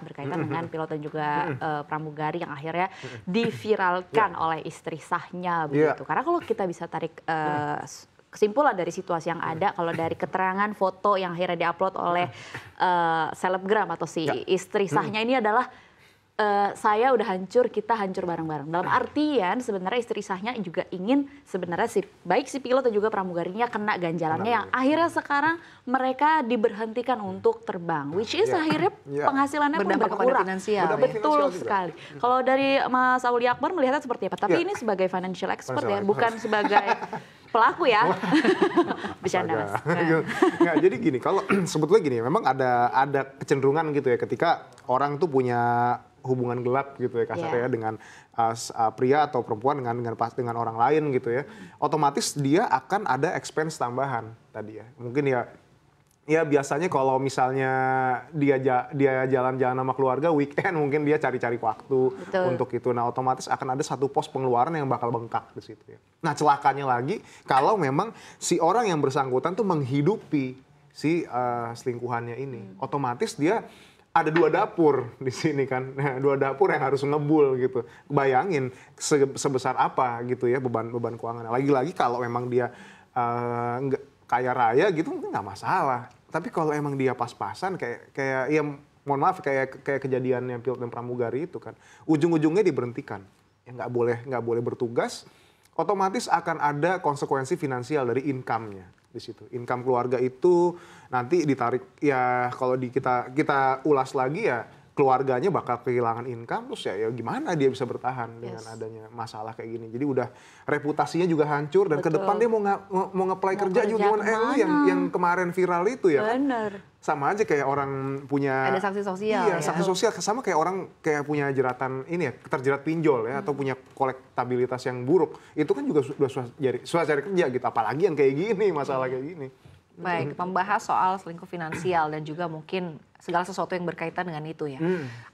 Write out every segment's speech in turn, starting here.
berkaitan dengan pilot dan juga pramugari yang akhirnya diviralkan oleh istri sahnya begitu. Karena kalau kita bisa tarik kesimpulan dari situasi yang ada, kalau dari keterangan foto yang akhirnya diupload oleh selebgram atau si istri sahnya ini adalah saya udah hancur, kita hancur bareng-bareng. Dalam artian sebenarnya istri sahnya juga ingin sebenarnya baik si pilot dan juga pramugarinya kena ganjalannya yang akhirnya sekarang mereka diberhentikan untuk terbang. Which is akhirnya penghasilannya pun berkurang. Betul sekali. Kalau dari Mas Aulia Akbar melihatnya seperti apa? Tapi ini sebagai financial expert ya, bukan sebagai pelaku ya. Bercanda Mas. Nggak, jadi gini, kalau sebetulnya gini, memang ada kecenderungan gitu ya ketika orang tuh punya hubungan gelap gitu ya kasarnya dengan pria atau perempuan dengan orang lain gitu ya, otomatis dia akan ada expense tambahan tadi ya. Mungkin ya biasanya kalau misalnya dia jalan-jalan sama keluarga weekend mungkin dia cari-cari waktu untuk itu. Nah, otomatis akan ada satu pos pengeluaran yang bakal bengkak di situ ya. Nah, celakanya lagi kalau memang si orang yang bersangkutan tuh menghidupi si selingkuhannya ini, otomatis dia ada 2 dapur di sini kan, 2 dapur yang harus ngebul gitu. Bayangin sebesar apa gitu ya beban keuangan. Lagi-lagi kalau memang dia kaya raya gitu mungkin nggak masalah. Tapi kalau emang dia pas-pasan kayak ya mohon maaf kayak kejadiannya pilot dan pramugari itu kan, ujung-ujungnya diberhentikan. Ya nggak boleh bertugas, otomatis akan ada konsekuensi finansial dari income-nya di situ. Income keluarga itu nanti ditarik ya kalau kita ulas lagi ya keluarganya bakal kehilangan income, terus ya gimana dia bisa bertahan dengan adanya masalah kayak gini. Jadi udah reputasinya juga hancur dan ke depan dia mau nge-apply kerja juga gimana. Yang kemarin viral itu ya kan. Sama aja kayak orang punya ada sanksi sosial. Iya, sanksi sosial sama kayak orang kayak punya jeratan ini ya, terjerat pinjol ya atau punya kolektabilitas yang buruk. Itu kan juga susah cari kerja gitu, apalagi yang kayak gini, masalah kayak gini. Baik, membahas soal selingkuh finansial dan juga mungkin segala sesuatu yang berkaitan dengan itu ya.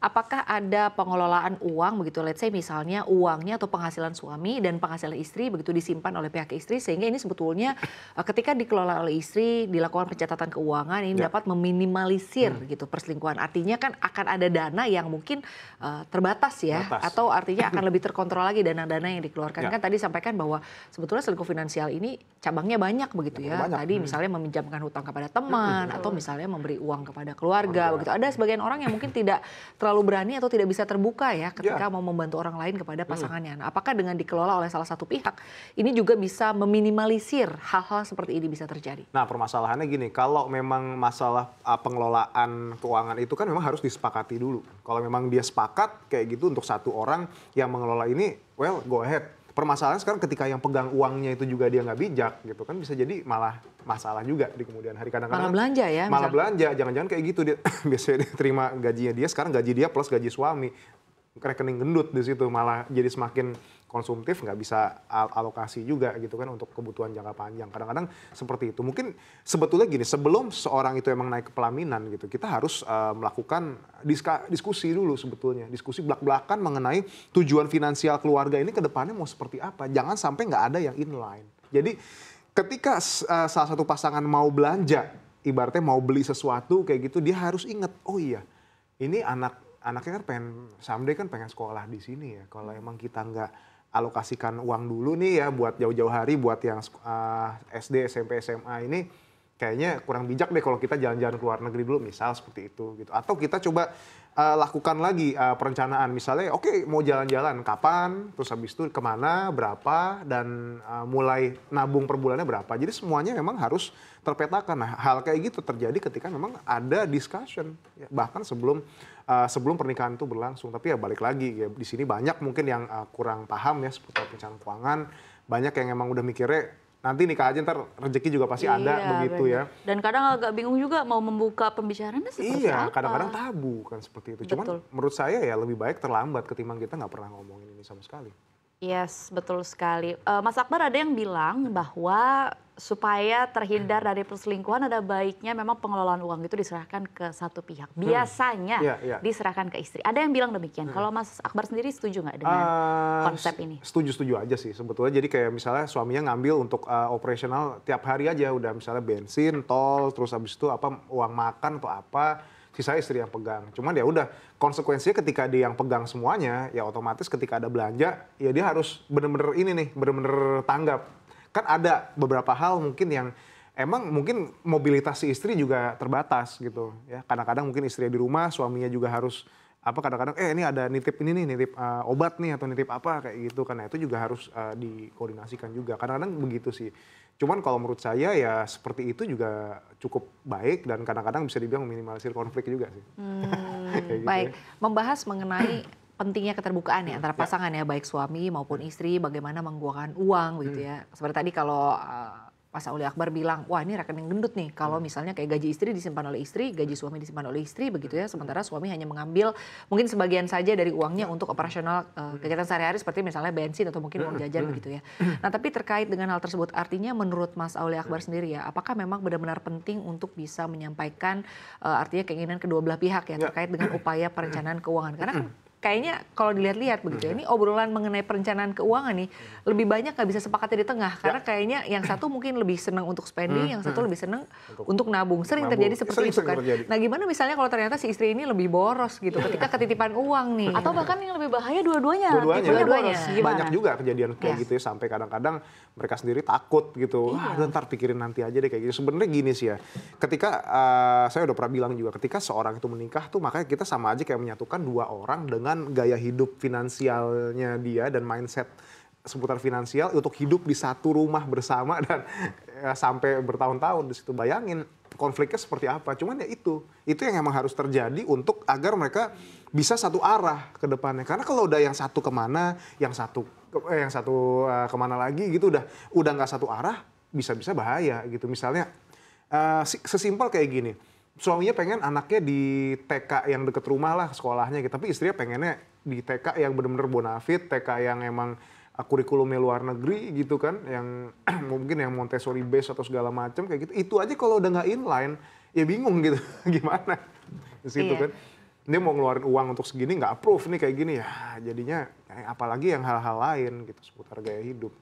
Apakah ada pengelolaan uang begitu, let's say misalnya uangnya atau penghasilan suami dan penghasilan istri begitu disimpan oleh pihak istri sehingga ini sebetulnya ketika dikelola oleh istri dilakukan pencatatan keuangan ini dapat meminimalisir gitu perselingkuhan. Artinya kan akan ada dana yang mungkin terbatas ya atau artinya akan lebih terkontrol lagi dana-dana yang dikeluarkan. Kan tadi sampaikan bahwa sebetulnya selingkuh finansial ini cabangnya banyak begitu ya. Tadi misalnya meminjamkan hutang kepada teman atau misalnya memberi uang kepada keluarga. Begitu. Ada sebagian orang yang mungkin tidak terlalu berani atau tidak bisa terbuka ya ketika mau membantu orang lain kepada pasangannya. Nah, apakah dengan dikelola oleh salah satu pihak ini juga bisa meminimalisir hal-hal seperti ini bisa terjadi? Nah, permasalahannya gini, kalau memang masalah pengelolaan keuangan itu kan memang harus disepakati dulu. Kalau memang dia sepakat kayak gitu untuk satu orang yang mengelola ini, well go ahead. Permasalahan sekarang ketika yang pegang uangnya itu juga dia nggak bijak gitu kan bisa jadi malah masalah juga di kemudian hari. Kadang-kadang malah belanja ya? Malah belanja, jangan-jangan kayak gitu dia biasanya dia terima gajinya dia, sekarang gaji dia plus gaji suami. Rekening gendut di situ malah jadi semakin konsumtif, nggak bisa alokasi juga gitu kan untuk kebutuhan jangka panjang. Kadang-kadang seperti itu. Mungkin sebetulnya gini, sebelum seorang itu emang naik ke pelaminan gitu, kita harus melakukan diskusi dulu sebetulnya. Diskusi belak-belakan mengenai tujuan finansial keluarga ini ke depannya mau seperti apa. Jangan sampai nggak ada yang inline. Jadi ketika salah satu pasangan mau belanja, ibaratnya mau beli sesuatu kayak gitu, dia harus ingat, oh iya, ini anaknya kan someday kan pengen sekolah di sini ya. Kalau emang kita nggak alokasikan uang dulu nih ya buat jauh-jauh hari buat yang SD, SMP, SMA ini kayaknya kurang bijak deh kalau kita jalan-jalan ke luar negeri dulu misal seperti itu gitu. Atau kita coba lakukan lagi perencanaan misalnya oke, mau jalan-jalan kapan, terus habis itu kemana, berapa, dan mulai nabung per bulannya berapa. Jadi semuanya memang harus terpetakan. Nah, hal kayak gitu terjadi ketika memang ada discussion ya, bahkan sebelum pernikahan itu berlangsung. Tapi ya balik lagi ya di sini banyak mungkin yang kurang paham ya seputar perencanaan keuangan. Banyak yang emang udah mikirnya nanti nikah aja ntar rezeki juga pasti ada begitu ya. Dan kadang agak bingung juga mau membuka pembicaraannya seperti apa. Iya, kadang-kadang tabu kan seperti itu. Cuman menurut saya ya lebih baik terlambat ketimbang kita nggak pernah ngomongin ini sama sekali. Yes, betul sekali. Mas Akbar ada yang bilang bahwa supaya terhindar dari perselingkuhan ada baiknya memang pengelolaan uang itu diserahkan ke satu pihak. Biasanya diserahkan ke istri. Ada yang bilang demikian. Kalau Mas Akbar sendiri setuju nggak dengan konsep ini? Setuju aja sih sebetulnya. Jadi kayak misalnya suaminya ngambil untuk operasional tiap hari aja udah misalnya bensin, tol, terus habis itu apa uang makan atau apa. sisa istri yang pegang. Cuman ya udah, konsekuensinya ketika dia yang pegang semuanya, ya otomatis ketika ada belanja, ya dia harus bener-bener ini nih, bener-bener tanggap. Kan ada beberapa hal mungkin yang emang mungkin mobilitas si istri juga terbatas gitu ya. Kadang-kadang mungkin istrinya di rumah, suaminya juga harus kadang-kadang ini ada nitip ini nih, nitip obat nih atau nitip apa kayak gitu. Karena itu juga harus dikoordinasikan juga. Kadang-kadang begitu sih. Cuman kalau menurut saya ya seperti itu juga cukup baik dan kadang-kadang bisa dibilang meminimalisir konflik juga sih. Gitu baik, ya. Membahas mengenai pentingnya keterbukaan ya antara pasangan ya, baik suami maupun istri, bagaimana menggunakan uang begitu ya. Seperti tadi kalau Mas Aulia Akbar bilang, wah ini rekening gendut nih. Kalau misalnya kayak gaji istri disimpan oleh istri, gaji suami disimpan oleh istri begitu ya. Sementara suami hanya mengambil mungkin sebagian saja dari uangnya untuk operasional kegiatan sehari-hari seperti misalnya bensin atau mungkin uang jajan begitu ya. Nah tapi terkait dengan hal tersebut, artinya menurut Mas Aulia Akbar sendiri ya, apakah memang benar-benar penting untuk bisa menyampaikan artinya keinginan kedua belah pihak ya terkait dengan upaya perencanaan keuangan. Karena kan kayaknya kalau dilihat-lihat begitu ya, ini obrolan mengenai perencanaan keuangan nih lebih banyak nggak bisa sepakatnya di tengah karena kayaknya yang satu mungkin lebih senang untuk spending, yang satu lebih senang untuk nabung. Sering terjadi seperti itu kan. Nah gimana misalnya kalau ternyata si istri ini lebih boros gitu ketika ketitipan uang nih. Atau bahkan yang lebih bahaya dua-duanya. Banyak juga kejadian kayak gitu ya, sampai kadang-kadang mereka sendiri takut gitu. Wah ntar pikirin nanti aja deh kayak gitu. Sebenarnya gini sih ya, ketika saya udah pernah bilang juga, ketika seorang itu menikah tuh makanya kita sama aja kayak menyatukan dua orang dengan gaya hidup finansialnya dia dan mindset seputar finansial untuk hidup di satu rumah bersama dan sampai bertahun-tahun di situ. Bayangin konfliknya seperti apa. Cuman ya itu yang emang harus terjadi untuk agar mereka bisa satu arah ke depannya. Karena kalau udah yang satu kemana, yang satu kemana lagi gitu udah nggak satu arah, bisa-bisa bahaya gitu. Misalnya sesimpel kayak gini. Suaminya pengen anaknya di TK yang deket rumah lah sekolahnya gitu. Tapi istrinya pengennya di TK yang bener-bener bonafit, TK yang emang kurikulumnya luar negeri gitu kan. Yang mungkin yang Montessori based atau segala macam kayak gitu. Itu aja kalau udah nggak inline, ya bingung gitu. Gimana? Di situ kan. Dia mau ngeluarin uang untuk segini nggak approve nih kayak gini ya. Jadinya apalagi yang hal-hal lain gitu seputar gaya hidup.